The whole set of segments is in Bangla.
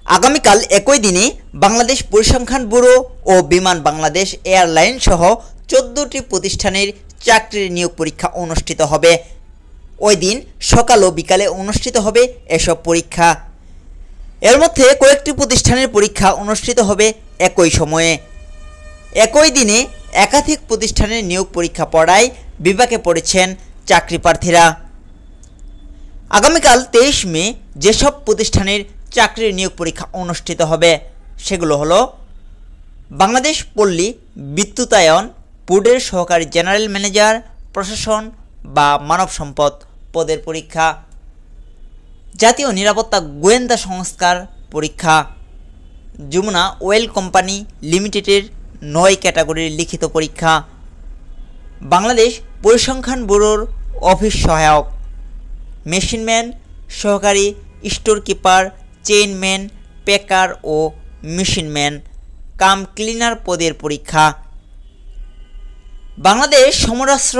আগামীকাল একই দিনে বাংলাদেশ পরিসংখ্যান ব্যুরো ও বিমান বাংলাদেশ এয়ারলাইন সহ 14টি প্রতিষ্ঠানের চাকরির নিয়োগ পরীক্ষা অনুষ্ঠিত হবে। ওই দিন সকাল ও বিকালে অনুষ্ঠিত হবে এসব পরীক্ষা। এর মধ্যে কয়েকটি প্রতিষ্ঠানের পরীক্ষা অনুষ্ঠিত হবে একই সময়ে। একই দিনে একাধিক প্রতিষ্ঠানের নিয়োগ পরীক্ষা পড়ায় বিপাকে পড়েছেন চাকরি প্রার্থীরা। আগামীকাল 23 মে যেসব প্রতিষ্ঠানের চাকরির নিয়োগ পরীক্ষা অনুষ্ঠিত হবে সেগুলো হলো বাংলাদেশ পল্লী বিদ্যুতায়ন বোর্ডের সহকারী জেনারেল ম্যানেজার প্রশাসন বা মানব সম্পদ পদের পরীক্ষা, জাতীয় নিরাপত্তা গোয়েন্দা সংস্কার পরীক্ষা, যমুনা অয়েল কোম্পানি লিমিটেডের 9 ক্যাটাগরির লিখিত পরীক্ষা, বাংলাদেশ পরিসংখ্যান ব্যুরোর অফিস সহায়ক, মেশিনম্যান, সহকারী স্টোর কিপার, চেইনম্যান, প্যাকার ও মেশিনম্যান কাম ক্লিনার পদের পরীক্ষা। বাংলাদেশ সমরাস্ত্র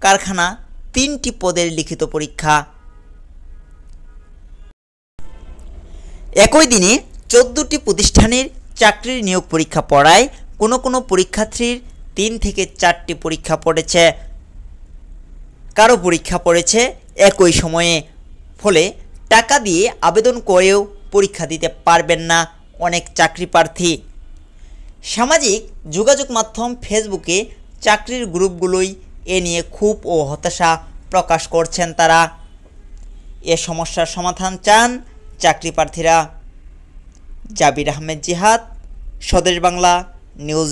কারখানা 3টি পদের লিখিত পরীক্ষা। একই দিনে 14টি প্রতিষ্ঠানের চাকরির নিয়োগ পরীক্ষা পড়ায় কোনো পরীক্ষার্থীর 3 থেকে 4টি পরীক্ষা পড়েছে, কারো পরীক্ষা পড়েছে একই সময়ে। ফলে টাকা দিয়ে আবেদন করেও পরীক্ষা দিতে পারবেন না অনেক চাকরি প্রার্থী। সামাজিক যোগাযোগ মাধ্যম ফেসবুকে চাকরির গ্রুপগুলোই এ নিয়ে ক্ষোভ ও হতাশা প্রকাশ করছেন তারা। এ সমস্যার সমাধান চান চাকরি প্রার্থীরা। জাবির আহমেদ জিহাদ, স্বদেশ বাংলা নিউজ।